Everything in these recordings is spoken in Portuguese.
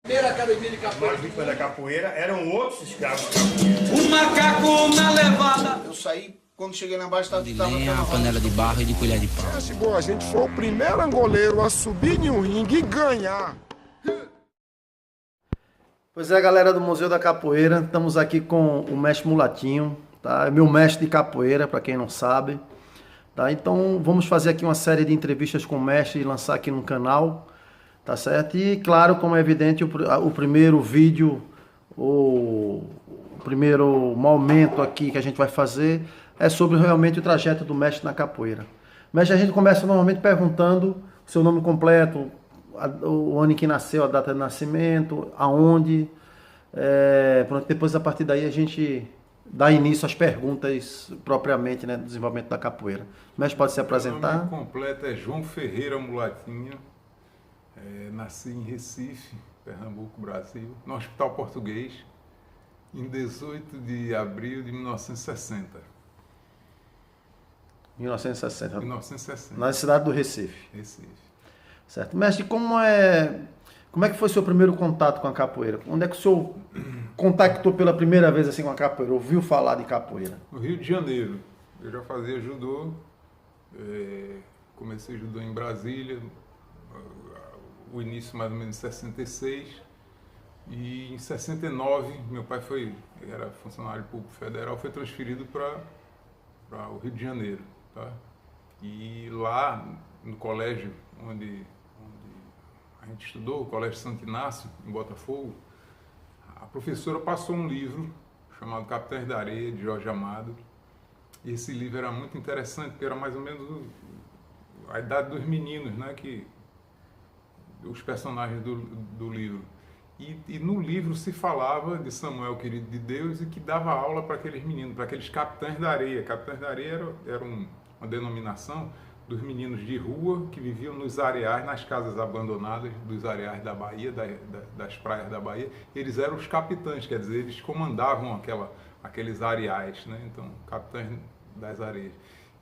Primeira academia de capoeira. Mas depois da capoeira eram outros escravos. Um macaco na levada. Eu saí, quando cheguei lá embaixo, tava Lenha, a panela de barro e de colher de pau. Chegou, a gente foi o primeiro angoleiro a subir em um ringue e ganhar. Pois é, galera do Museu da Capoeira, estamos aqui com o mestre Mulatinho, tá? É meu mestre de capoeira, para quem não sabe. Tá? Então vamos fazer aqui uma série de entrevistas com o mestre e lançar aqui no canal, tá certo? E claro, como é evidente, o primeiro vídeo, o primeiro momento aqui que a gente vai fazer é sobre realmente o trajeto do mestre na capoeira. Mestre, a gente começa normalmente perguntando o seu nome completo, o ano em que nasceu, a data de nascimento, aonde. Pronto, depois a partir daí a gente dá início às perguntas propriamente, né, do desenvolvimento da capoeira. O mestre pode se apresentar? O nome completo é João Ferreira Mulatinho. Nasci em Recife, Pernambuco, Brasil, no Hospital Português, em 18 de abril de 1960. 1960. 1960. Na cidade do Recife. Recife. Certo. Mestre, como é que foi o seu primeiro contato com a capoeira? Onde é que o senhor contactou pela primeira vez assim com a capoeira? Ouviu falar de capoeira? No Rio de Janeiro. Eu já fazia judô. Comecei judô em Brasília. O início mais ou menos em 66. E em 69, meu pai era funcionário público federal, foi transferido para o Rio de Janeiro. Tá? E lá no colégio onde a gente estudou, o Colégio Santo Inácio, em Botafogo, a professora passou um livro chamado Capitães da Areia, de Jorge Amado. E esse livro era muito interessante, porque era mais ou menos a idade dos meninos, né, os personagens do livro. E no livro se falava de Samuel, querido de Deus, e que dava aula para aqueles meninos, para aqueles capitães da areia. Capitães da areia era uma denominação dos meninos de rua que viviam nos areais, nas casas abandonadas dos areais da Bahia, das praias da Bahia. Eles eram os capitães, quer dizer, eles comandavam aqueles areais, né? Então, capitães das areias.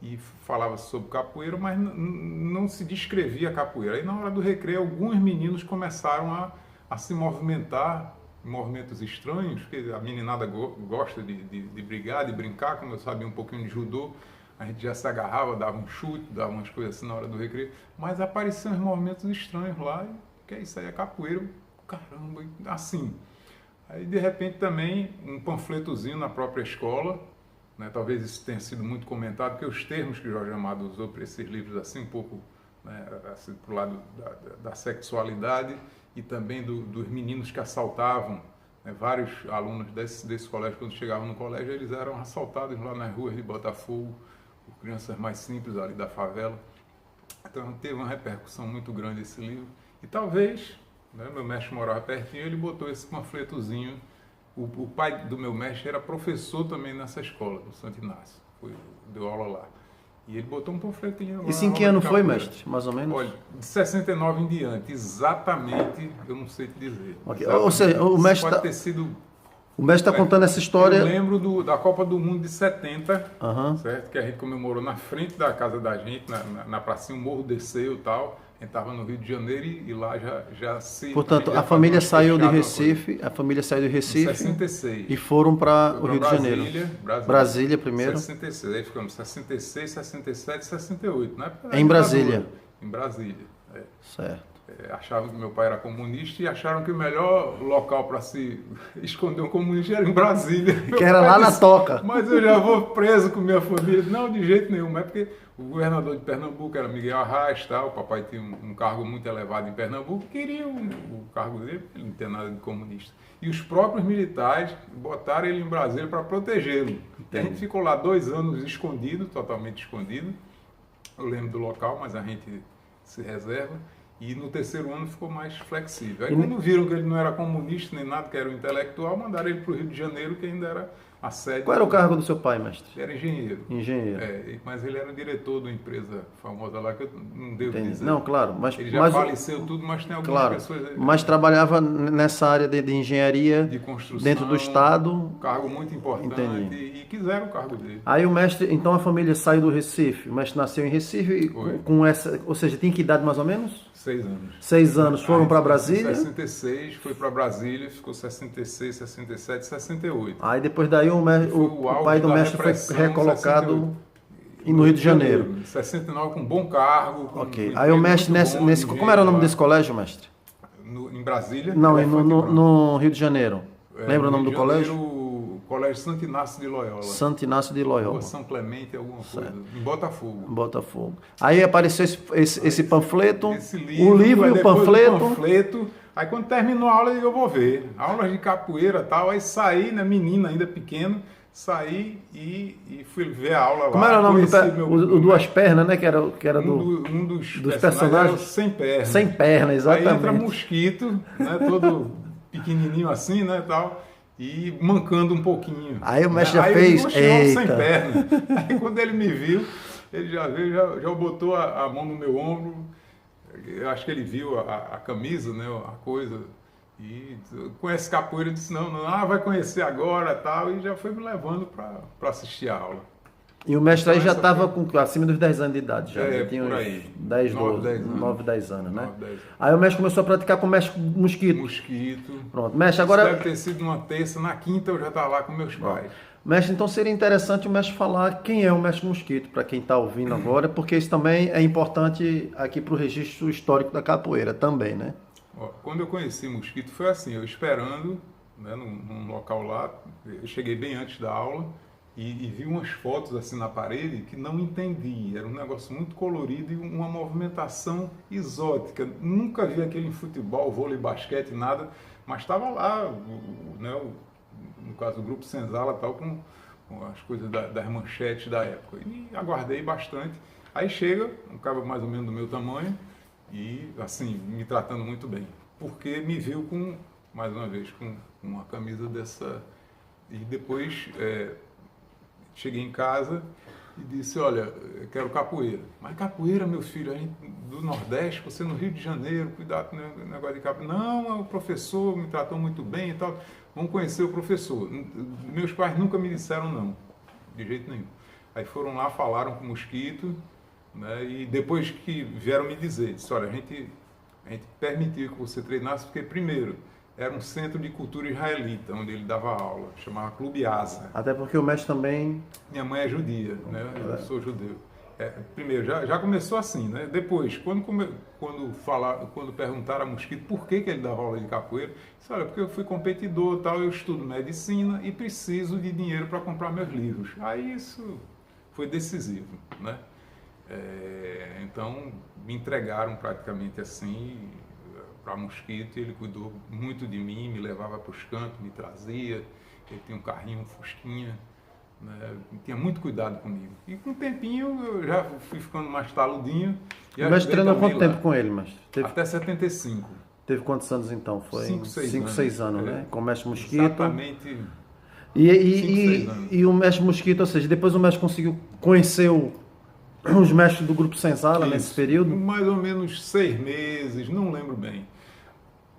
E falava sobre capoeira, mas não se descrevia a capoeira. Aí, na hora do recreio, alguns meninos começaram a se movimentar, movimentos estranhos, porque a meninada gosta de brigar, de brincar, como eu sabia um pouquinho de judô. A gente já se agarrava, dava um chute, dava umas coisas assim na hora do recreio, mas apareciam uns movimentos estranhos lá, e que é isso aí, é capoeira, caramba, assim. Aí de repente também um panfletozinho na própria escola, né, talvez isso tenha sido muito comentado, porque os termos que Jorge Amado usou para esses livros, assim, um pouco, né, assim, pro lado da sexualidade e também dos meninos que assaltavam, né, vários alunos desse colégio, quando chegavam no colégio, eles eram assaltados lá nas ruas de Botafogo, por crianças mais simples ali da favela. Então teve uma repercussão muito grande esse livro. E talvez, né, meu mestre morava pertinho, ele botou esse panfletozinho. O pai do meu mestre era professor também nessa escola, do Santo Inácio. Deu aula lá. E ele botou um panfletinho lá. Isso em que ano foi, mestre? Mais ou menos? Olha, de 69 em diante, exatamente, eu não sei te dizer. Okay. Ou seja, o mestre pode ter sido... O mestre está contando essa história... Eu lembro da Copa do Mundo de 70, uhum, certo? Que a gente comemorou na frente da casa da gente, na pracinha, o morro desceu e tal. A gente estava no Rio de Janeiro e lá já se... Portanto, a família saiu de Recife, a família saiu de Recife... Em 66. E foram para o Rio de Janeiro. Brasília primeiro. 66, aí ficamos 66, 67, 68, né? Em Brasília. Em Brasília, Certo. Achavam que meu pai era comunista e acharam que o melhor local para se esconder um comunista era em Brasília. Que era lá na toca. Mas eu já vou preso com minha família. Não, de jeito nenhum. É porque o governador de Pernambuco era Miguel Arraes, tá? O papai tinha um cargo muito elevado em Pernambuco, queria o cargo dele, ele não tinha nada de comunista. E os próprios militares botaram ele em Brasília para protegê-lo. A gente ficou lá 2 anos escondido, totalmente escondido. Eu lembro do local, mas a gente se reserva. E no 3º ano ficou mais flexível. Aí quando viram que ele não era comunista nem nada, que era um intelectual, mandaram ele para o Rio de Janeiro, que ainda era a sede... Qual era o cargo do seu pai, mestre? Ele era engenheiro. Engenheiro. Mas ele era diretor de uma empresa famosa lá, que eu não devo dizer. Não, claro. Ele já faleceu tudo, mas tem algumas pessoas... Mas trabalhava nessa área de engenharia, de construção, dentro do Estado. Um cargo muito importante. E quiseram o cargo dele. Aí o mestre, então a família saiu do Recife, o mestre nasceu em Recife, com essa, ou seja, tinha que idade mais ou menos? 6 anos. 6 anos foram para Em Brasília. 66, foi para Brasília, ficou 66, 67, 68. Aí depois daí o auge pai do da mestre foi repressão, recolocado 68. no Rio de Janeiro. 69 com bom cargo. Com Ok. um Aí o emprego mestre, muito bom, nesse, como era o nome lá. desse colégio, mestre? Em Brasília? Não, Elefante Branco. no Rio de Janeiro. Lembra o nome Rio do de colégio? Janeiro, Colégio Santo Inácio de Loyola. Santo Inácio de Loyola. Rua São Clemente, alguma coisa. Em Botafogo. Botafogo. Aí apareceu esse panfleto, Esse o livro aí e o depois panfleto. Aí quando terminou a aula, eu digo, eu vou ver. Aulas de capoeira e tal. Aí saí, né, menina ainda pequeno, saí e fui ver a aula lá. Como era o nome do Conheci o Duas Pernas, né? Que era um dos personagens era o Sem Perna. Sem Perna, exatamente. Aí entra Mosquito, né, todo pequenininho assim, né, tal, e mancando um pouquinho. Aí o mestre já Aí fez, eu digo, "Oxe, Sem eita." Perna. Aí quando ele me viu, ele já veio, já botou a mão no meu ombro. Eu acho que ele viu a camisa, né, a coisa, e conhece capoeira, eu disse, não, vai conhecer agora, tal, e já foi me levando para assistir a aula. E o mestre aí Então, já essa estava foi- acima dos 10 anos de idade. Já tinha por uns aí. 10, 9, 12, 10 anos. 9, 10 anos, né? 9, 10 anos. Aí o mestre começou a praticar com o mestre Mosquito. Mosquito. Pronto, mestre, Isso agora... deve ter sido numa terça, na quinta eu já estava lá com meus pais. Mestre, então seria interessante o mestre falar quem é o mestre Mosquito, para quem está ouvindo agora, porque isso também é importante aqui para o registro histórico da capoeira também, né? Ó, quando eu conheci Mosquito foi assim, eu esperando, né, num local lá, eu cheguei bem antes da aula e vi umas fotos assim na parede que não entendi, era um negócio muito colorido e uma movimentação exótica. Nunca vi aquele em futebol, vôlei, basquete, nada, mas estava lá, né, no caso do Grupo Senzala, tal, com as coisas das manchetes da época. E aguardei bastante. Aí chega um cara mais ou menos do meu tamanho e, assim, me tratando muito bem. Porque me viu com, mais uma vez, com uma camisa dessa... E depois cheguei em casa e disse, olha, eu quero capoeira. Mas capoeira, meu filho, a gente, do Nordeste, você no Rio de Janeiro, cuidado com o negócio de capoeira. Não, o professor me tratou muito bem e tal. Vamos conhecer o professor. Meus pais nunca me disseram não, de jeito nenhum. Aí foram lá, falaram com o Mosquito, né, e depois que vieram me dizer, disse, olha, a gente permitiu que você treinasse, porque primeiro, era um centro de cultura israelita, onde ele dava aula, chamava Clube Asa. Até porque o mestre também... Minha mãe é judia, né, eu sou judeu. Primeiro, já começou assim, né? Depois, quando perguntaram a Mosquito por que ele dava aula de capoeira, disse, olha, porque eu fui competidor, tal, eu estudo medicina e preciso de dinheiro para comprar meus livros. Aí isso foi decisivo, né? Então, me entregaram praticamente assim para Mosquito, e ele cuidou muito de mim, me levava para os cantos, me trazia, ele tinha um carrinho, um fusquinha, né? Tinha muito cuidado comigo. E com o tempinho eu já fui ficando mais taludinho. O mestre treinou quanto tempo com ele, mestre? Até 75. Teve quantos anos então? Foi 5, 6 anos, né? Com o mestre Mosquito. Exatamente. E o mestre Mosquito, ou seja, depois o mestre conseguiu conhecer os mestres do Grupo Senzala nesse período? Mais ou menos 6 meses, não lembro bem.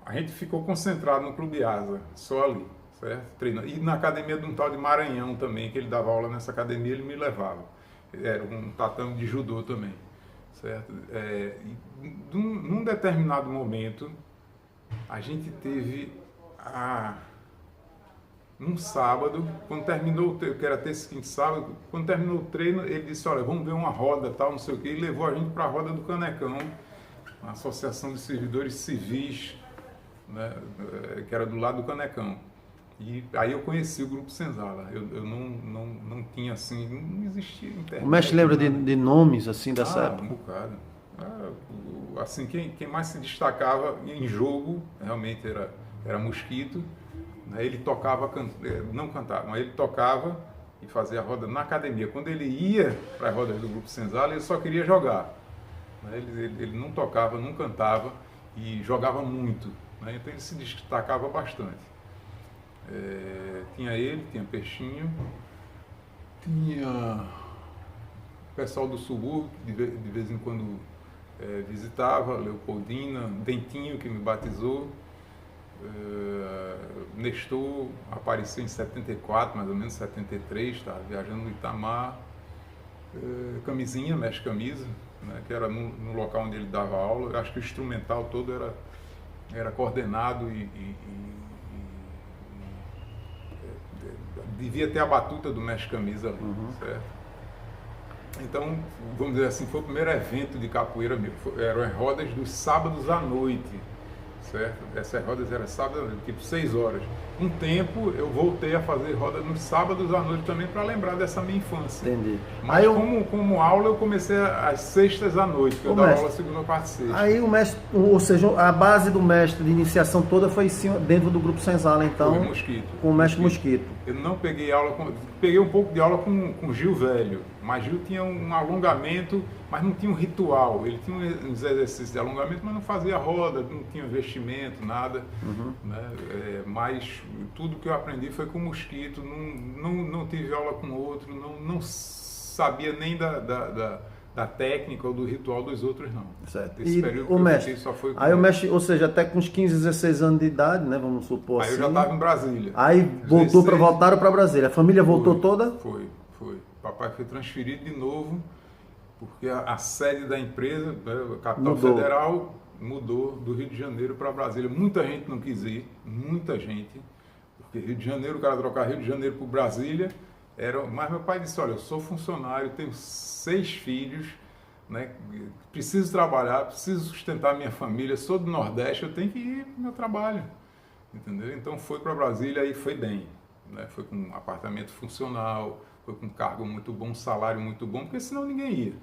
A gente ficou concentrado no Clube Asa, só ali. Certo? Treinando. E na academia de um tal de Maranhão também, que ele dava aula nessa academia, ele me levava. Era um tatame de judô também. Certo? Num determinado momento, a gente teve num sábado, quando terminou o treino, que era terça, quinta, sábado, quando terminou o treino, ele disse, olha, vamos ver uma roda, tal, não sei o quê, e levou a gente para a roda do Canecão, uma associação de servidores civis, né, que era do lado do Canecão. E aí eu conheci o Grupo Senzala. Eu não tinha assim, não existia internet. O mestre lembra de nomes assim dessa época? Um bocado. Assim, quem mais se destacava em jogo realmente era Mosquito. Né? Ele tocava, não cantava, mas ele tocava e fazia a roda na academia. Quando ele ia para as rodas do Grupo Senzala, ele só queria jogar. Né? Ele não tocava, não cantava e jogava muito. Né? Então ele se destacava bastante. Tinha ele, tinha Peixinho, tinha o pessoal do subúrbio, que de vez em quando visitava, Leopoldina, Dentinho, que me batizou, Nestor apareceu em 74, mais ou menos 73, estava viajando no Itamar, Camisinha, mestre Camisa, né, que era no local onde ele dava aula. Eu acho que o instrumental todo era coordenado devia ter a batuta do mestre camisa ali, certo? Então, vamos dizer assim, foi o primeiro evento de capoeira meu. Eram as rodas dos sábados à noite, certo? Essas rodas eram sábados, tipo 6 horas. Um tempo eu voltei a fazer roda nos sábados à noite também para lembrar dessa minha infância. Entendi. Mas Aí como aula eu comecei às sextas à noite, que eu dava aula segunda, quarta e sexta. Aí o mestre, ou seja, a base do mestre de iniciação toda foi dentro do grupo Senzala, então, Foi Mosquito. com o mestre Mosquito. Eu não peguei aula, peguei um pouco de aula com Gil Velho, mas Gil tinha um alongamento, mas não tinha um ritual. Ele tinha uns exercícios de alongamento, mas não fazia roda, não tinha investimento, nada. Né? Mas tudo que eu aprendi foi com Mosquito, não tive aula com outro, não sabia nem da técnica ou do ritual dos outros, não. Certo. Esse E período o que eu mestre, fiquei só foi com aí o ele. mestre, ou seja, até com uns 15, 16 anos de idade, né, vamos supor Aí assim. eu já estava em Brasília. Aí voltaram para Brasília. A família voltou toda? Foi. Papai foi transferido de novo, porque a sede da empresa, né, a capital federal, mudou do Rio de Janeiro para Brasília. Muita gente não quis ir, muita gente, porque Rio de Janeiro, o cara trocar Rio de Janeiro para Brasília, mas meu pai disse, olha, eu sou funcionário, tenho 6 filhos, né, preciso trabalhar, preciso sustentar minha família, sou do Nordeste, eu tenho que ir para o meu trabalho, entendeu? Então foi para Brasília e foi bem, né, foi com um apartamento funcional, foi com um cargo muito bom, um salário muito bom, porque senão ninguém ia.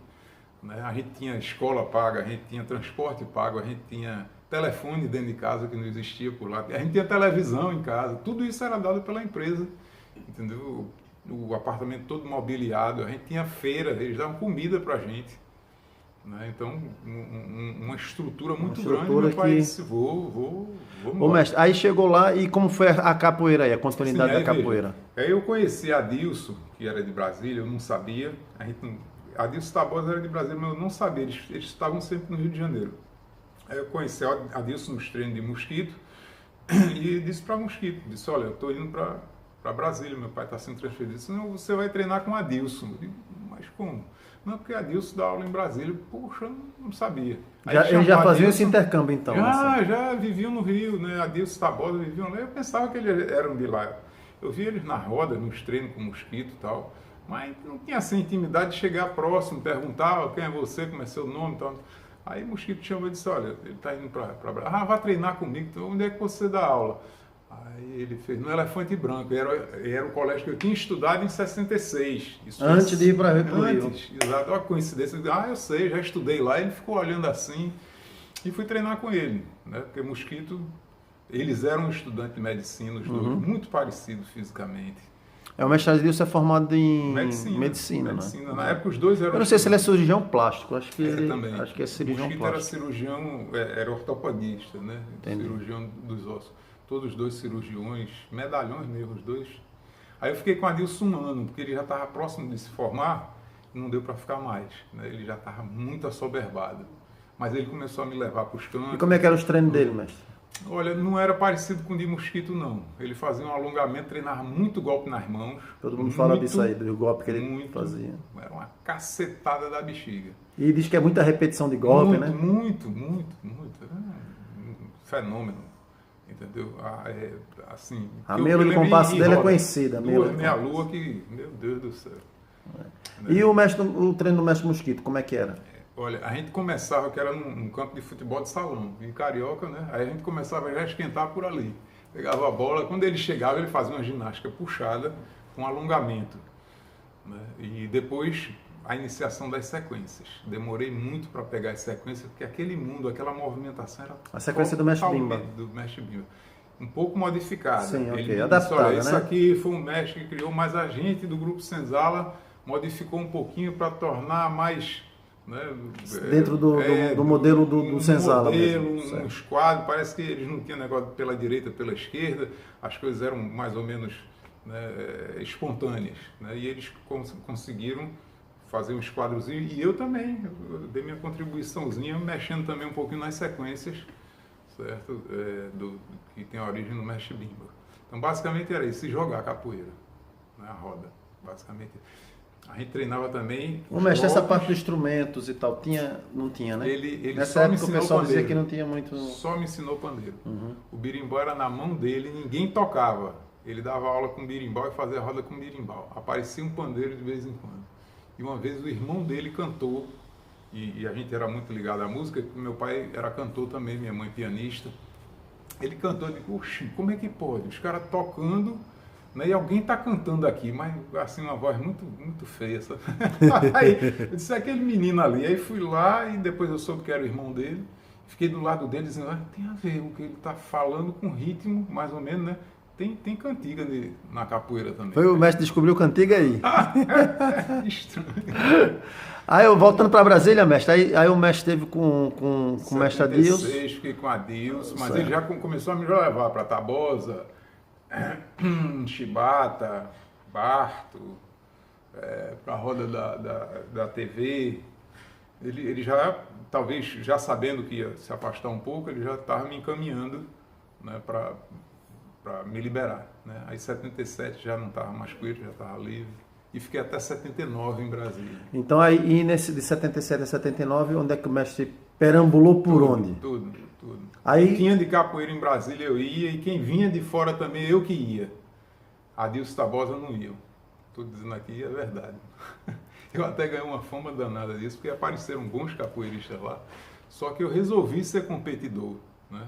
Né? A gente tinha escola paga, a gente tinha transporte pago, a gente tinha telefone dentro de casa que não existia por lá, a gente tinha televisão em casa, tudo isso era dado pela empresa, entendeu? O apartamento todo mobiliado, a gente tinha feira, eles davam comida pra gente. Né? Então, uma estrutura muito grande, meu pai disse, vou Ô mestre, aí chegou lá e como foi a capoeira aí, a continuidade da capoeira? Veja, aí eu conheci Adilson, que era de Brasília, eu não sabia, Adilson Tabosa era de Brasília, mas eu não sabia, eles estavam sempre no Rio de Janeiro. Aí eu conheci Adilson nos treinos de Mosquito e disse para Mosquito, disse, olha, eu estou indo para Brasília, meu pai está sendo transferido. Ele disse, não, você vai treinar com Adilson. Eu digo, mas como? Não, porque Adilson dá aula em Brasília. Poxa, eu não sabia. Eles já faziam esse intercâmbio, então? Já viviam no Rio, né? Adilson Tabosa viviam lá. Eu pensava que eles eram de lá. Eu via eles na roda, nos treinos com Mosquito e tal, mas não tinha essa intimidade de chegar próximo, perguntar quem é você, como é seu nome e tal. Aí Mosquito chamou e disse, olha, ele está indo para Brasília. Vai treinar comigo, então onde é que você dá aula? Aí ele fez no Elefante Branco, era o colégio que eu tinha estudado em 66. Isso antes de ir para Rio. Antes, exato, olha a coincidência. Eu sei, já estudei lá, ele ficou olhando assim e fui treinar com ele, né? Porque Mosquito, eles eram estudantes de medicina, os dois, muito parecidos fisicamente. O mestre Adilson é formado em medicina, né? Na época os dois eram... Eu não sei se ele é cirurgião plástico, acho que também. Acho que é cirurgião Mosquito plástico. era cirurgião, era ortopedista, né? Entendi. Cirurgião dos ossos. Todos os dois cirurgiões, medalhões mesmo, os dois. Aí eu fiquei com a Adilson um ano, porque ele já estava próximo de se formar e não deu para ficar mais. Né? Ele já estava muito assoberbado. Mas ele começou a me levar para os cantos. E como é que eram os treinos dele, mestre? Olha, não era parecido com o de Mosquito, não. Ele fazia um alongamento, treinava muito golpe nas mãos. Todo mundo fala disso aí, do golpe que ele fazia. Era uma cacetada da bexiga. E diz que é muita repetição de golpe, né? Muito. Era um fenômeno. Entendeu? Assim, a meia de compasso dele é conhecida. Meia-lua que, meu Deus do céu. E o treino do mestre Mosquito, como é que era? Olha, a gente começava, que era num campo de futebol de salão, em Carioca, né? Aí a gente começava já a esquentar por ali. Pegava a bola, quando ele chegava, ele fazia uma ginástica puxada com alongamento. Né? E depois a iniciação das sequências. Demorei muito para pegar as sequências, porque aquele mundo, aquela movimentação era... A sequência do mestre Bimba. Do mestre Bimba. Um pouco modificada. Sim, ok. Ele Adaptada, disse, olha, né? isso aqui foi um mestre que criou, mas a gente do Grupo Senzala modificou um pouquinho para tornar mais... Né, dentro do modelo do Senzala modelo, mesmo. Um esquadro, parece que eles não tinham negócio pela direita, pela esquerda, as coisas eram mais ou menos, né, espontâneas, né, e eles conseguiram fazer um esquadrozinho, e eu também, eu dei minha contribuiçãozinha, mexendo também um pouquinho nas sequências, certo, que tem a origem no mestre Bimba. Então basicamente era isso, se jogar capoeira, né, a roda, basicamente. A gente treinava também. O mestre, essa jovens. parte dos instrumentos e tal, não tinha, né? Ele Nessa só me época o ensinou pessoal dizia pandeiro. que não tinha muito... Só me ensinou pandeiro. O birimbau era na mão dele, ninguém tocava. Ele dava aula com birimbau e fazia roda com birimbau. Aparecia um pandeiro de vez em quando. E uma vez o irmão dele cantou, e a gente era muito ligado à música, meu pai era cantor também, minha mãe pianista. Ele cantou, eu digo, oxi, como é que pode? Os caras tocando, né, e alguém está cantando aqui, mas assim, uma voz muito, muito feia. Sabe? Aí eu disse, é aquele menino ali. Aí fui lá e depois eu soube que era o irmão dele. Fiquei do lado dele dizendo, tem a ver o que ele está falando com ritmo, mais ou menos, né? Tem cantiga na capoeira também. Foi o mestre descobriu cantiga aí. Estranho. Aí eu voltando para Brasília, mestre, aí o mestre teve com o mestre Adilson. 76, fiquei com Adilson, mas Certo. ele já começou a me levar para Tabosa, Chibata, Barto, para a roda da TV. Ele já, talvez já sabendo que ia se afastar um pouco, ele já estava me encaminhando, né, para me liberar. Né? Aí em 77 já não estava mais com ele, já estava livre. E fiquei até 79 em Brasília. Então aí, e nesse de 77 a 79, onde é que o mestre perambulou por onde? Tudo. Aí- Quem tinha de capoeira em Brasília eu ia, e quem vinha de fora também eu que ia. Adilson Tabosa não ia. Estou dizendo aqui, é verdade. Eu até ganhei uma fama danada disso, porque apareceram bons capoeiristas lá. Só que eu resolvi ser competidor, né?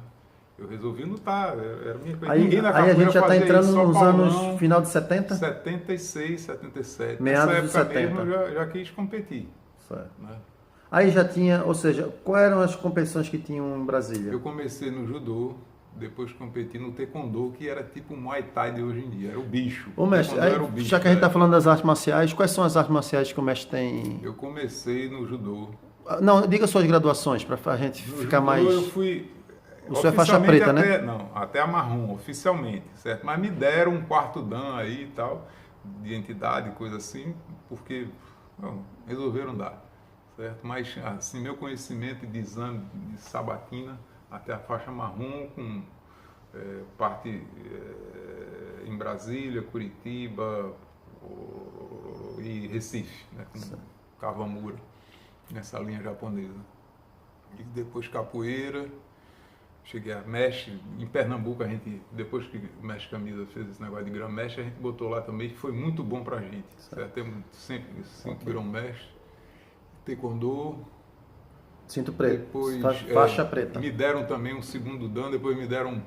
Eu resolvi lutar, era minha coisa. Aí, Ninguém na aí a capoeira gente já está fazia entrando isso, só nos Paulão. anos final de 70? 76, 77. Meados Nessa dos época 70. mesmo eu já quis competir. Certo. Né? Aí já tinha, ou seja, quais eram as competições que tinham em Brasília? Eu comecei no judô, depois competi no taekwondo, que era tipo o Muay Thai de hoje em dia, era o bicho. Ô mestre, Taekwondo aí, era o bicho, já que a gente está né? falando das artes marciais, quais são as artes marciais que o mestre tem? Eu comecei no judô. Não, diga suas graduações, para a gente No ficar judô mais... eu fui... O senhor é faixa oficialmente preta, até, né? Não, até a marrom, oficialmente, certo? Mas me deram um quarto dan aí e tal, de entidade, coisa assim, porque resolveram dar, certo? Mas, assim, meu conhecimento de exame de sabatina até a faixa marrom, com parte em Brasília, Curitiba e Recife, né? Com Kawamura, nessa linha japonesa. E depois capoeira. Cheguei a mestre, em Pernambuco a gente, depois que o mestre Camisa fez esse negócio de grão-mestre, a gente botou lá também, que foi muito bom pra gente. Certo? Temos sempre 5 grão-mestre, taekwondo, Cinto preto, depois faixa preta. me deram também um segundo dan, depois me deram,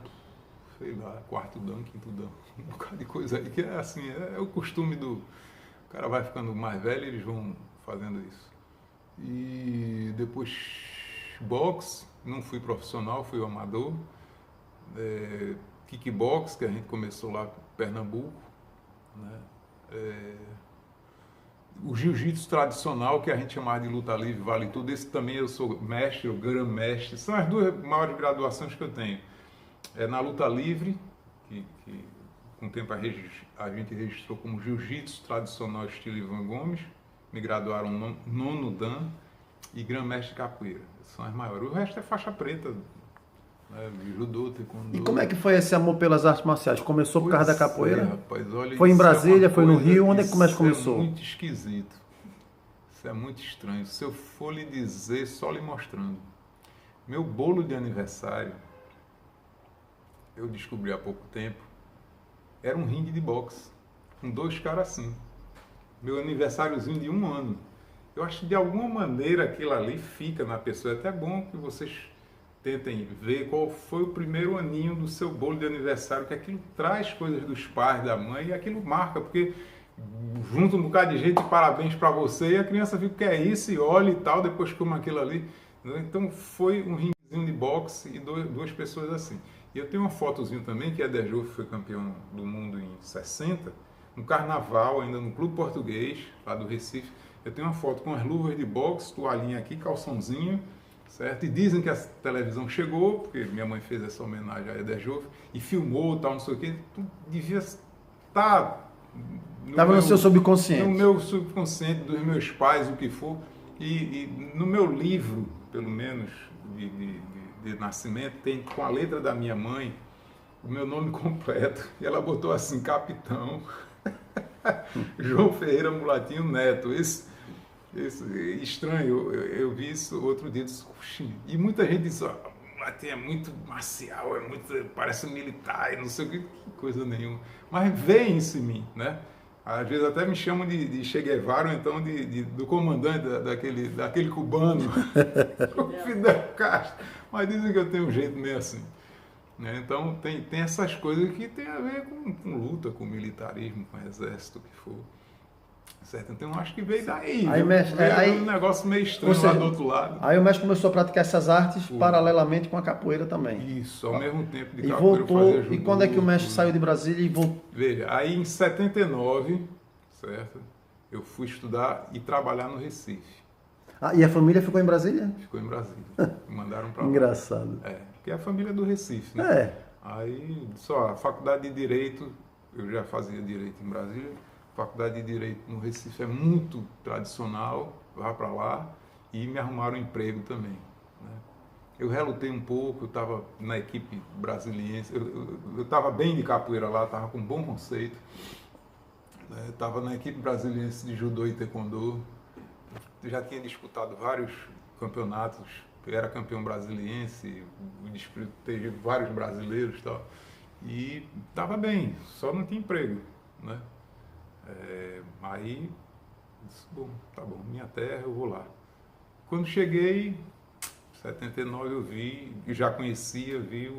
sei lá, quarto dan, quinto dan, um bocado de coisa aí, que é assim, é o costume do... O cara vai ficando mais velho e eles vão fazendo isso. E depois boxe, não fui profissional, fui amador. Kickbox, que a gente começou lá em Pernambuco. Né? O jiu-jitsu tradicional, que a gente chamava de luta livre, vale tudo. Esse também eu sou mestre, ou grã-mestre. São as duas maiores graduações que eu tenho. Na luta livre, que com o tempo a gente registrou como jiu-jitsu tradicional estilo Ivan Gomes. Me graduaram nono dan e grã-mestre capoeira. São as maiores. O resto é faixa preta, né? Judô, taekwondo. E como é que foi esse amor pelas artes marciais? Começou por causa da capoeira? Rapaz, olha, Foi em isso Brasília, uma foi no coisa- Rio? Onde é que isso começou? É muito esquisito. Isso é muito estranho. Se eu for lhe dizer, só lhe mostrando. Meu bolo de aniversário, eu descobri há pouco tempo, era um ringue de boxe, com 2 caras assim. Meu aniversáriozinho de 1 ano. Eu acho que de alguma maneira aquilo ali fica na pessoa. É até bom que vocês tentem ver qual foi o primeiro aninho do seu bolo de aniversário, que aquilo traz coisas dos pais, da mãe, e aquilo marca, porque junta um bocado de gente, parabéns para você, e a criança fica, o que é isso, e olha e tal, depois come aquilo ali. Então foi um ringuezinho de boxe e 2 pessoas assim. E eu tenho uma fotozinho também, que a Dejouf foi campeão do mundo em 60, no carnaval, ainda no Clube Português, lá do Recife. Eu tenho uma foto com as luvas de boxe, toalhinha aqui, calçãozinho, certo? E dizem que a televisão chegou, porque minha mãe fez essa homenagem a Dejouf, e filmou, tal, não sei o quê. Tu devia estar... Estava no seu subconsciente. No meu subconsciente, dos meus pais, o que for. E no meu livro, pelo menos, de nascimento, tem com a letra da minha mãe, o meu nome completo. E ela botou assim, Capitão. João Ferreira Mulatinho Neto. Esse estranho, eu vi isso outro dia, disse, e muita gente diz, ó, Mulatinho é muito marcial, parece um militar, e não sei o que coisa nenhuma. Mas vem isso em mim, né? Às vezes até me chamam de Che Guevara, ou então do comandante daquele cubano, o Fidel Castro. Mas dizem que eu tenho um jeito meio assim. Né? Então tem essas coisas que tem a ver com luta, com militarismo, com exército, o que for. Certo? Então acho que veio daí. Aí, mestre, veio um negócio meio estranho lá do outro lado. Aí o mestre começou a praticar essas artes paralelamente com a capoeira também. Isso, ao mesmo tempo de e capoeira voltou. eu fazia judô, E quando é que o mestre saiu de Brasília e voltou? Veja, aí em 79, certo? Eu fui estudar e trabalhar no Recife. Ah, e a família ficou em Brasília? Ficou em Brasília. Me mandaram para lá. Engraçado. Que é a família do Recife, né? É. Aí, só a faculdade de Direito, eu já fazia Direito em Brasília, a faculdade de Direito no Recife é muito tradicional, vá para lá, e me arrumaram um emprego também. Né? Eu relutei um pouco, eu estava na equipe brasiliense, eu estava bem de capoeira lá, estava com um bom conceito, estava na equipe brasiliense de judô e taekwondo, já tinha disputado vários campeonatos, eu era campeão brasiliense, disputei vários brasileiros e tal, e estava bem, só não tinha emprego, né? Aí, disse, bom, tá bom, minha terra, eu vou lá. Quando cheguei, em 79 eu vi, e já conhecia, vi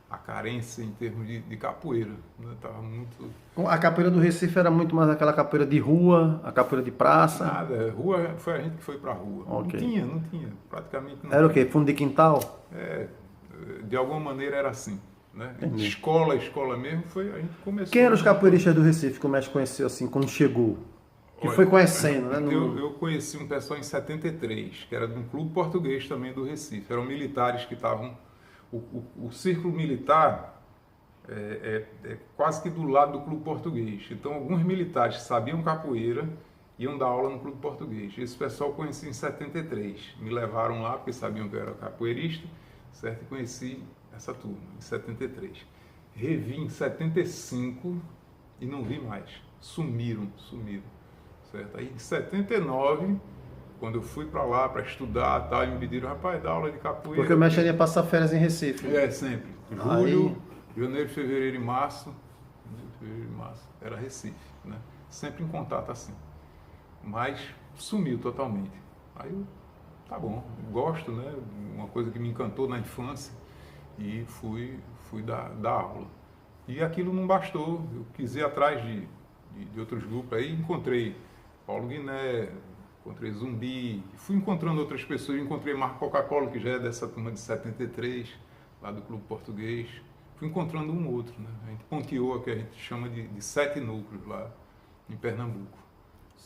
a carência em termos de capoeira, né? Tava muito... A capoeira do Recife era muito mais aquela capoeira de rua, a capoeira de praça? Nada, rua, foi a gente que foi pra rua. Okay. Não tinha, praticamente não. Era o quê? Fundo de quintal? De alguma maneira era assim. Né? Escola mesmo, a gente começou... Quem eram os capoeiristas do Recife que o mestre conheceu assim, quando chegou? Que foi conhecendo, né? Eu conheci um pessoal em 73, que era de um clube português também do Recife. Eram militares que estavam... O círculo militar é quase que do lado do clube português. Então, alguns militares que sabiam capoeira iam dar aula no clube português. Esse pessoal eu conheci em 73. Me levaram lá porque sabiam que eu era capoeirista, certo? E conheci essa turma, em 73. Revi em 75 e não vi mais. Sumiram. Certo? Aí em 79, quando eu fui para lá para estudar tal, e me pediram, rapaz, dá aula de capoeira. Porque o mestre ia passar férias em Recife. Sempre. Julho, janeiro, fevereiro e março. Era Recife, né? Sempre em contato assim. Mas sumiu totalmente. Aí eu, tá bom, gosto, né? Uma coisa que me encantou na infância. E fui dar aula. E aquilo não bastou, eu quis ir atrás de outros grupos, aí encontrei Paulo Guiné, encontrei Zumbi, fui encontrando outras pessoas, encontrei Marco Coca-Cola, que já é dessa turma de 73, lá do Clube Português, fui encontrando um outro, né? A gente ponteou o que a gente chama de 7 núcleos lá em Pernambuco,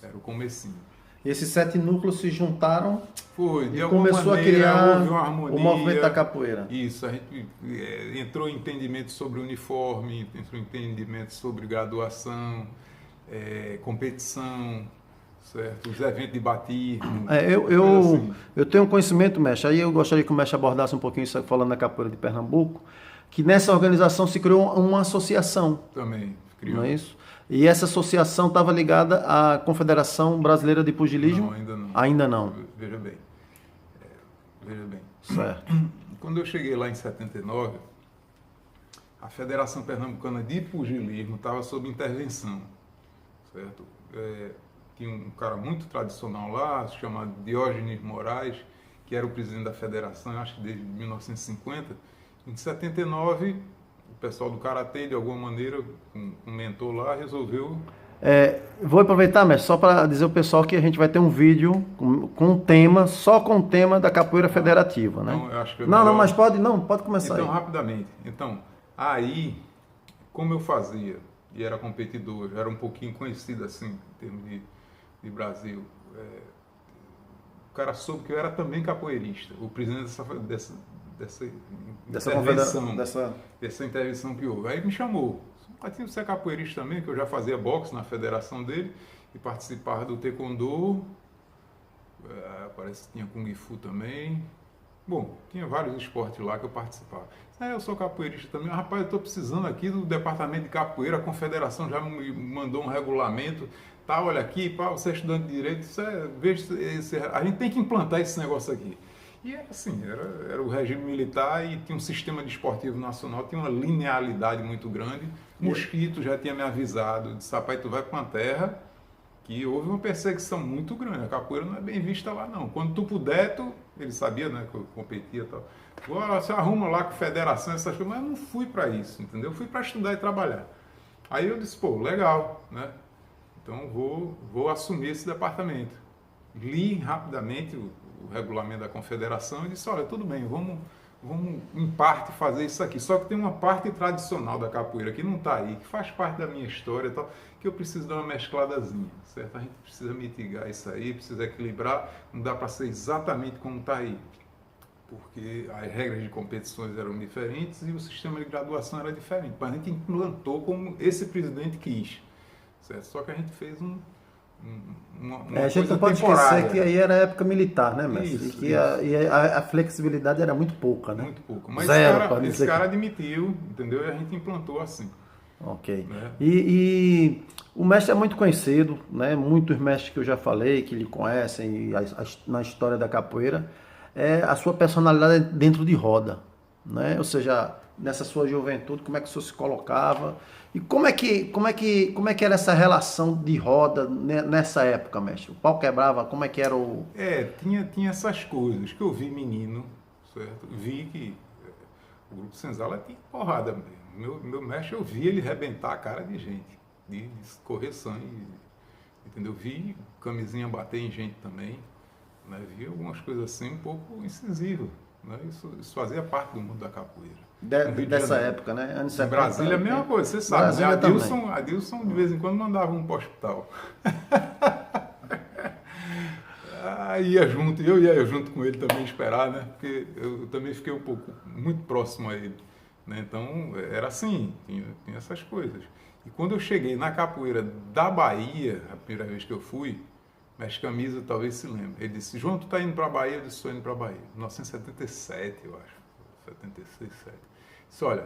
era o comecinho. E esses 7 núcleos se juntaram e começou a criar houve uma harmonia, o movimento da capoeira. Isso, a gente entrou em entendimento sobre uniforme, entrou em entendimento sobre graduação, competição, certo? Os eventos de batismo. Eu tenho um conhecimento, mestre, aí eu gostaria que o mestre abordasse um pouquinho isso falando da capoeira de Pernambuco, que nessa organização se criou uma associação. Também criou. Não é isso? E essa associação estava ligada à Confederação Brasileira de Pugilismo? Não, ainda não. Ainda não. Veja bem. Certo. Quando eu cheguei lá em 79, a Federação Pernambucana de Pugilismo estava sob intervenção, certo? Tinha um cara muito tradicional lá, chamado Diógenes Moraes, que era o presidente da federação, acho que desde 1950. Em 79, o pessoal do Karatê, de alguma maneira, um mentor lá, resolveu... Vou aproveitar, mestre, só para dizer ao pessoal que a gente vai ter um vídeo com um tema, só com o tema da capoeira federativa, né? Então, eu acho que mas pode começar então, aí. Rapidamente. Então, aí, como eu fazia, e era competidor, era um pouquinho conhecido assim, em termos de Brasil, o cara soube que eu era também capoeirista, o presidente dessa intervenção que houve. Aí me chamou. Você é capoeirista também, que eu já fazia boxe na federação dele e participava do taekwondo, parece que tinha kung fu também, Bom, tinha vários esportes lá que eu participava. Eu sou capoeirista também. Rapaz, eu estou precisando aqui do departamento de capoeira, a confederação já me mandou um regulamento. Tá, olha aqui, pá, você é estudante de direito, a gente tem que implantar esse negócio aqui. E era assim, era o regime militar e tinha um sistema desportivo nacional, tinha uma linearidade muito grande. Mosquito já tinha me avisado, disse, rapaz, tu vai para uma terra que houve uma perseguição muito grande. A capoeira não é bem vista lá, não. Quando tu puder, ele sabia, né, que eu competia e tal. Você arruma lá com federação, essas coisas, mas eu não fui para isso, entendeu? Eu fui para estudar e trabalhar. Aí eu disse, pô, legal, né? Então vou assumir esse departamento. Li rapidamente o regulamento da confederação e disse, olha, tudo bem, vamos em parte fazer isso aqui. Só que tem uma parte tradicional da capoeira que não está aí, que faz parte da minha história e tal, que eu preciso dar uma mescladazinha, certo? A gente precisa mitigar isso aí, precisa equilibrar, não dá para ser exatamente como está aí, porque as regras de competições eram diferentes e o sistema de graduação era diferente. Mas a gente implantou como esse presidente quis, certo? Só que a gente fez uma a gente não pode esquecer que aí era época militar, né, mestre? Isso, e a flexibilidade era muito pouca, né? Muito pouco. Mas Zero, esse cara admitiu, entendeu? E a gente implantou assim. Ok. Né? E o mestre é muito conhecido, né? Muitos mestres que eu já falei, que lhe conhecem na história da capoeira, é a sua personalidade dentro de roda, né? Ou seja, nessa sua juventude, como é que o senhor se colocava? E como é que era essa relação de roda nessa época, mestre? O pau quebrava, como é que era o... Tinha essas coisas que eu vi menino, certo? Vi que o Grupo Senzala tinha porrada mesmo. Meu mestre, eu vi ele arrebentar a cara de gente, de correr sangue, entendeu? Vi camisinha bater em gente também, né? Vi algumas coisas assim um pouco incisivas, né? Isso fazia parte do mundo da capoeira. Dessa época, né? Anos 70, Brasília é a mesma coisa, você sabe, né? Adilson de vez em quando mandava um para o hospital. Eu ia junto com ele também esperar, né? Porque eu também fiquei muito próximo a ele, né? Então, era assim, tinha essas coisas. E quando eu cheguei na capoeira da Bahia, a primeira vez que eu fui, Mestre Camisa talvez se lembre, ele disse, João, tu tá indo para a Bahia? Eu disse, estou indo para a Bahia. 1977, eu acho. 76, 7. Disse, olha,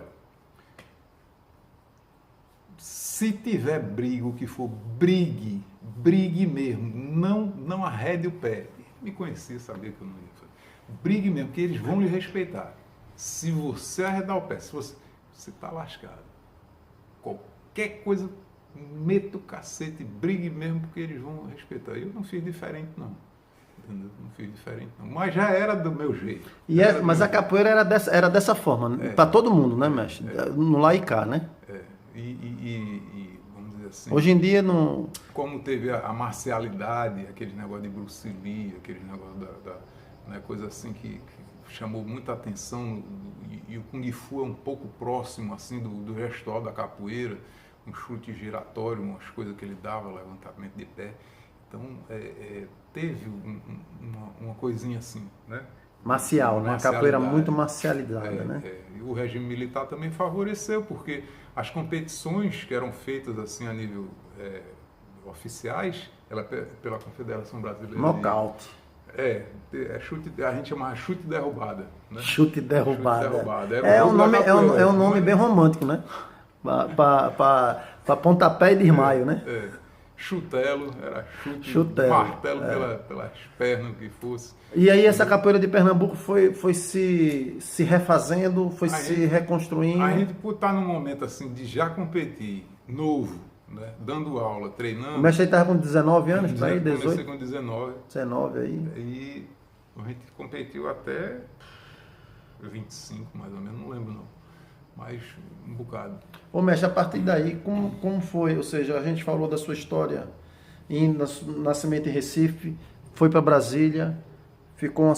se tiver briga, o que for, brigue mesmo, não arrede o pé. Ele me conhecia, sabia que eu não ia fazer. Brigue mesmo, porque eles vão lhe respeitar. Se você arredar o pé, se você está lascado. Qualquer coisa, meta o cacete, brigue mesmo, porque eles vão respeitar. Eu não fiz diferente, não. Entendeu? Não fiz diferente, não. Mas já era do meu jeito. Mas a capoeira era dessa forma, para todo mundo, né, mestre? No lá e cá, né? E vamos dizer assim... Hoje em dia não... Como teve a marcialidade, aquele negócio de Bruce Lee, aquele negócio né, coisa assim que chamou muita atenção, e o Kung Fu é um pouco próximo assim do gestual da capoeira, um chute giratório, umas coisas que ele dava, levantamento de pé. Então, teve uma coisinha assim, né? Marcial, né? A capoeira muito marcializada, né? E o regime militar também favoreceu, porque as competições que eram feitas assim a nível oficiais, pela Confederação Brasileira... Nocaute. Chute, a gente chamava chute derrubada, né? Chute derrubada. É um nome bem romântico, né? Para pontapé e desmaio, né? Chutelo, era chutelo. Martelo pelas pernas, o que fosse. E aí essa capoeira de Pernambuco foi se refazendo, se reconstruindo? A gente, por estar num momento assim de já competir, novo, né, dando aula, treinando... O mestre aí estava com 19 anos, para aí, 18? Comecei com 19. 19 aí. E a gente competiu até 25, mais ou menos, não lembro não. Mas um bocado. Ô mestre, a partir daí, como foi? Ou seja, a gente falou da sua história indo nascimento em Recife, foi para Brasília, ficou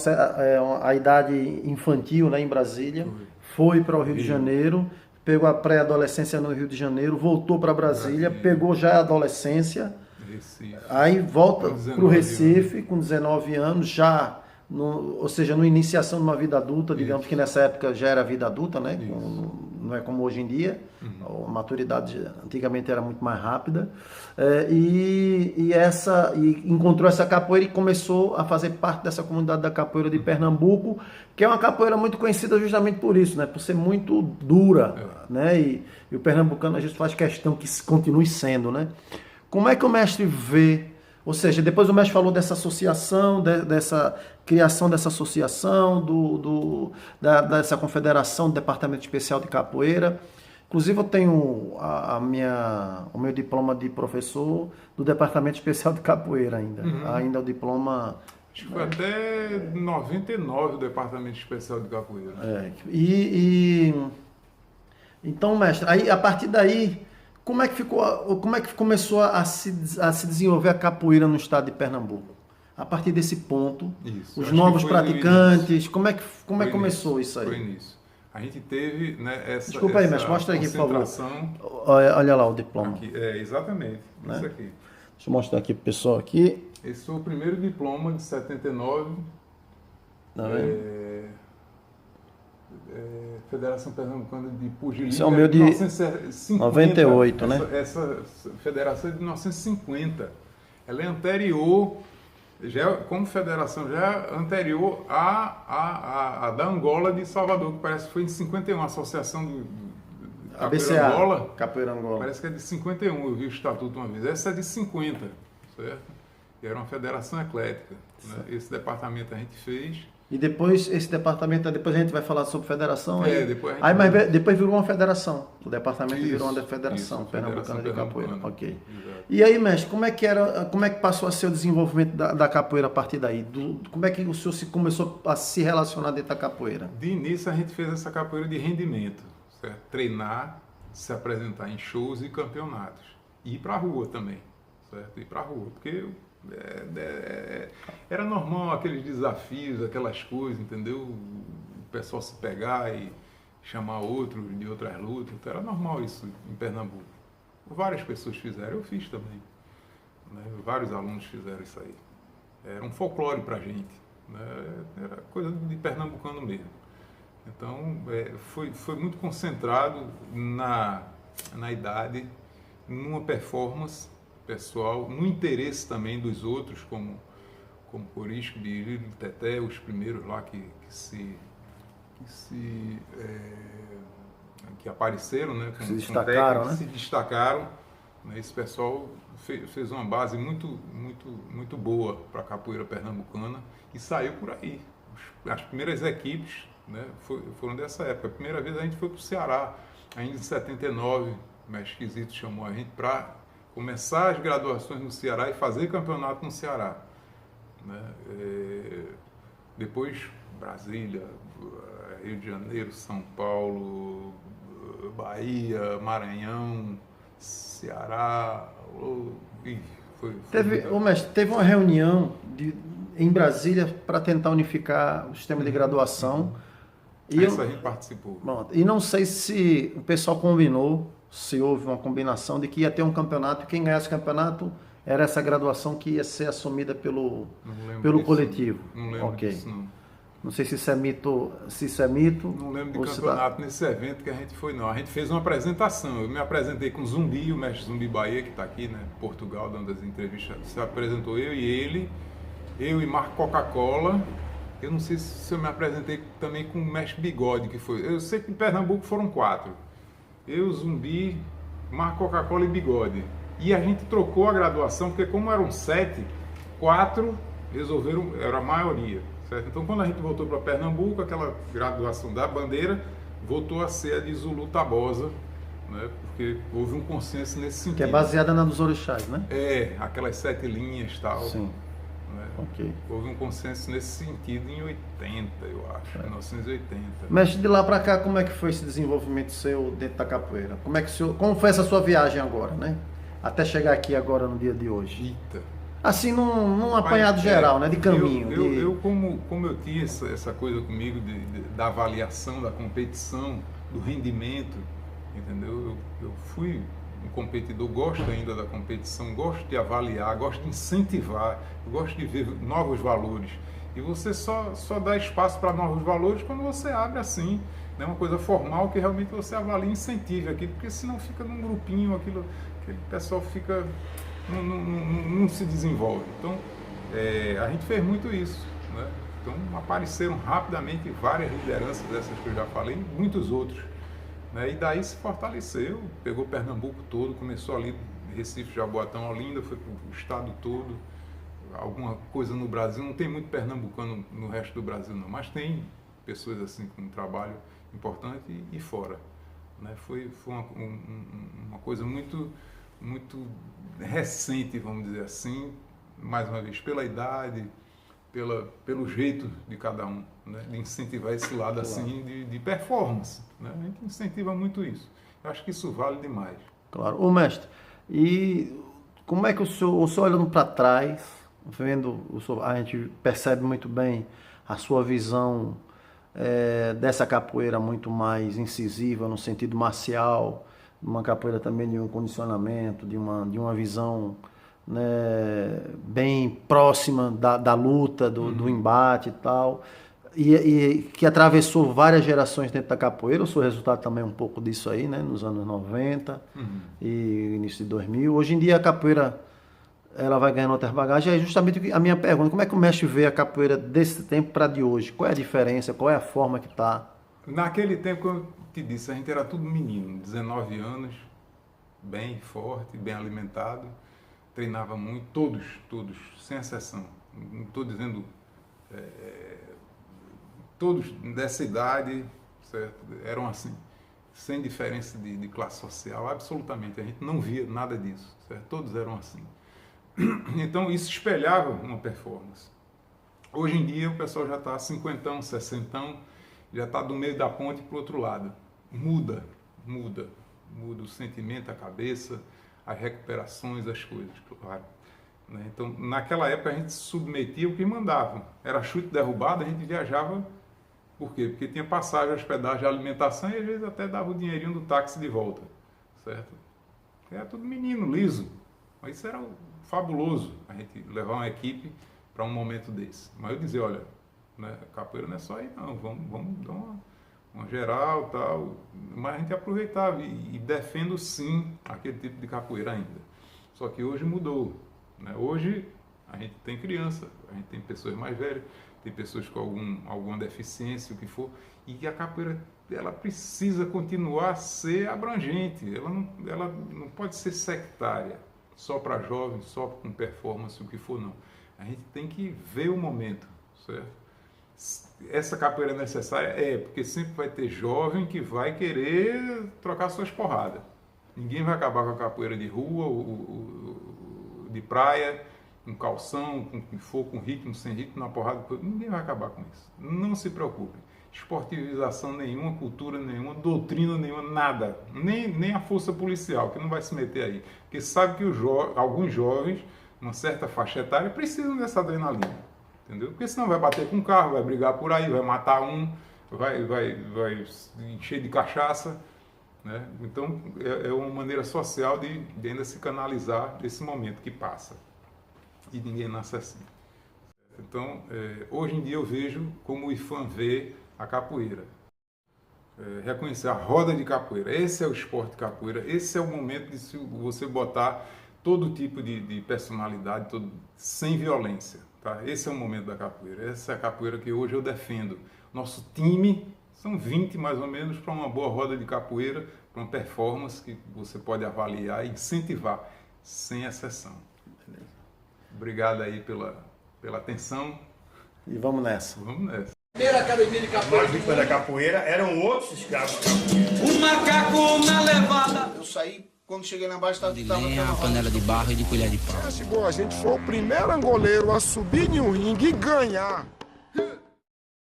a idade infantil, né, em Brasília, foi para o Rio de Janeiro, pegou a pré-adolescência no Rio de Janeiro, voltou para Brasília, pegou já a adolescência, Recife. Aí volta para o Recife com 19 anos, já... ou seja, no iniciação de uma vida adulta, digamos que nessa época já era vida adulta, né? não é como hoje em dia, a maturidade antigamente era muito mais rápida, e encontrou essa capoeira e começou a fazer parte dessa comunidade da capoeira de Pernambuco, que é uma capoeira muito conhecida justamente por isso, né? Por ser muito dura, né? E o pernambucano a gente faz questão que continue sendo, né? Como é que o mestre vê, ou seja, depois o mestre falou dessa associação, dessa criação dessa associação, dessa confederação do Departamento Especial de Capoeira. Inclusive eu tenho o meu diploma de professor do Departamento Especial de Capoeira ainda. Ainda o diploma... Acho que foi até 99 o Departamento Especial de Capoeira. Então, mestre, aí, a partir daí, como é que começou a se desenvolver a capoeira no estado de Pernambuco? A partir desse ponto, Isso. os novos praticantes, como é que começou isso aí? Foi nisso. A gente teve, né, essa Desculpa aí, mestre, mostra aqui, por favor. concentração. Olha lá o diploma. Aqui, exatamente, isso aqui. Deixa eu mostrar aqui pro pessoal aqui. Esse foi o primeiro diploma de 79. Tá vendo? Federação Pernambucana de Pugilismo. Esse é o meu de 98, né? Essa federação é de 1950. Ela é anterior, como federação, já é anterior à da Angola de Salvador, que parece que foi em 51, a Associação do Capoeira Angola. Capoeira Angola. Parece que é de 51, eu vi o estatuto uma vez. Essa é de 50, certo? E era uma federação eclética. Né? Esse departamento a gente fez. E depois, esse departamento, depois a gente vai falar sobre federação. Depois depois virou uma federação. O departamento virou uma federação pernambucana de capoeira. Ok. Exato. E aí, mestre, como é que passou a ser o desenvolvimento da capoeira a partir daí? Como é que o senhor começou a se relacionar dentro da capoeira? De início a gente fez essa capoeira de rendimento, certo? Treinar, se apresentar em shows e campeonatos. E ir pra rua também, certo? Ir pra rua, porque era normal aqueles desafios, aquelas coisas, entendeu? O pessoal se pegar e chamar outros de outras lutas, então era normal isso em Pernambuco. Várias pessoas fizeram, eu fiz também, né? Vários alunos fizeram isso aí. Era um folclore pra gente, né? Era coisa de pernambucano mesmo. Então foi muito concentrado na idade, numa performance pessoal, no interesse também dos outros, como Corisco, Birilho, Teté, os primeiros lá que apareceram, né? Se destacaram, né? Se destacaram. Né? Esse pessoal fez uma base muito boa para a capoeira pernambucana e saiu por aí. As primeiras equipes, né, foram dessa época. A primeira vez a gente foi para o Ceará, ainda em 79, o mestre Quisito chamou a gente para começar as graduações no Ceará e fazer campeonato no Ceará. Né? Depois Brasília, Rio de Janeiro, São Paulo, Bahia, Maranhão, Ceará. Teve uma reunião em Brasília para tentar unificar o sistema de graduação. Essa a gente participou. E não sei se o pessoal combinou, se houve uma combinação de que ia ter um campeonato, e quem ganhasse o campeonato era essa graduação que ia ser assumida pelo coletivo. Não lembro disso, não. Não sei se isso é mito. Não lembro de campeonato nesse evento que a gente foi, não. A gente fez uma apresentação. Eu me apresentei com o Zumbi, o mestre Zumbi Bahia, que está aqui, né, em Portugal, dando as entrevistas. Se apresentou eu e Marco Coca-Cola. Eu não sei se eu me apresentei também com o mestre Bigode, que foi. Eu sei que em Pernambuco foram 4. Eu, Zumbi, Marco Coca-Cola e Bigode. E a gente trocou a graduação, porque como eram 7, 4 resolveram, era a maioria. Certo? Então, quando a gente voltou para Pernambuco, aquela graduação da bandeira voltou a ser a de Zulu Tabosa, né? Porque houve um consenso nesse sentido. Que é baseada na dos orixás, né? Aquelas 7 linhas e tal. Sim. Né? Okay. Houve um consenso nesse sentido em 80, eu acho, 1980. Mas de lá para cá, como é que foi esse desenvolvimento seu dentro da capoeira? Como foi essa sua viagem agora, né? Até chegar aqui agora no dia de hoje. Eita. Assim, num apanhado geral, né? De caminho. Como eu tinha essa coisa comigo da avaliação, da competição, do rendimento, entendeu? Eu fui um competidor, gosto ainda da competição, gosto de avaliar, gosto de incentivar, gosto de ver novos valores. E você só dá espaço para novos valores quando você abre assim né? Uma coisa formal que realmente você avalia e incentive aquilo, porque senão fica num grupinho, aquele pessoal fica, não se desenvolve. Então, a gente fez muito isso, né? Então, apareceram rapidamente várias lideranças dessas que eu já falei, e muitos outros, né? E daí se fortaleceu, pegou Pernambuco todo, começou ali, Recife, Jaboatão, Olinda, foi para o estado todo, alguma coisa no Brasil, não tem muito pernambucano no resto do Brasil não, mas tem pessoas assim com um trabalho importante e fora, né? Foi uma coisa muito recente, vamos dizer assim, mais uma vez, pela idade, pelo jeito de cada um, né? De incentivar esse lado assim de performance, né? A gente incentiva muito isso. Eu acho que isso vale demais. Claro. Ô mestre, e como é que o senhor olhando para trás, vendo, a gente percebe muito bem a sua visão dessa capoeira muito mais incisiva, no sentido marcial, uma capoeira também de um condicionamento, de uma visão, né, bem próxima da luta, do embate e tal, e que atravessou várias gerações dentro da capoeira. O seu resultado também é um pouco disso aí, né, nos anos 90 e início de 2000. Hoje em dia a capoeira ela vai ganhando outras bagagens. É justamente a minha pergunta: como é que o mestre vê a capoeira desse tempo para de hoje? Qual é a diferença? Qual é a forma que está? Naquele tempo, que eu te disse, a gente era tudo menino, 19 anos, bem forte, bem alimentado, treinava muito, todos, sem exceção. Não estou dizendo todos dessa idade, certo? Eram assim, sem diferença de classe social, absolutamente. A gente não via nada disso, certo? Todos eram assim. Então isso espelhava uma performance. Hoje em dia o pessoal já está 50, 60, já está do meio da ponte para o outro lado. Muda o sentimento, a cabeça, as recuperações, as coisas, claro. Então naquela época a gente se submetia ao que mandavam. Era chute derrubado, a gente viajava. Por quê? Porque tinha passagem, hospedagem, alimentação e às vezes até dava o dinheirinho do táxi de volta, certo? Era tudo menino, liso. Mas isso era fabuloso, a gente levar uma equipe para um momento desse. Mas eu dizia, olha, né, capoeira não é só aí não, vamos dar uma geral, tal. Mas a gente aproveitava e defendo sim aquele tipo de capoeira ainda. Só que hoje mudou, né? Hoje a gente tem criança, a gente tem pessoas mais velhas, tem pessoas com alguma deficiência, o que for, e a capoeira ela precisa continuar a ser abrangente, ela não pode ser sectária, só para jovens, só com performance, o que for, não. A gente tem que ver o momento, certo? Essa capoeira é necessária? Porque sempre vai ter jovem que vai querer trocar suas porradas. Ninguém vai acabar com a capoeira de rua, de praia, com calção, com o que for, com ritmo, sem ritmo, na porrada. Ninguém vai acabar com isso. Não se preocupe. Esportivização nenhuma, cultura nenhuma, doutrina nenhuma, nada. Nem a força policial, que não vai se meter aí. Porque sabe que alguns jovens, uma certa faixa etária, precisam dessa adrenalina. Entendeu? Porque senão vai bater com o carro, vai brigar por aí, vai matar um, vai encher de cachaça. Né? Então, é uma maneira social de ainda se canalizar desse momento que passa. E ninguém nasce assim. Então, hoje em dia eu vejo como o IFAM vê a capoeira. Reconhecer a roda de capoeira. Esse é o esporte capoeira. Esse é o momento de você botar todo tipo de personalidade, sem violência. Tá? Esse é o momento da capoeira. Essa é a capoeira que hoje eu defendo. Nosso time, são 20 mais ou menos, para uma boa roda de capoeira, para uma performance que você pode avaliar e incentivar, sem exceção. Beleza. Obrigado aí pela atenção. E vamos nessa. Vamos nessa. Primeira academia de capoeira. Nós vítimas da capoeira eram outros escravos da capoeira. O macaco na levada. Eu saí, quando cheguei lá embaixo, De tava lenha, panela de barro e de colher de pau. Chegou, a gente foi o primeiro angoleiro a subir em um ringue e ganhar.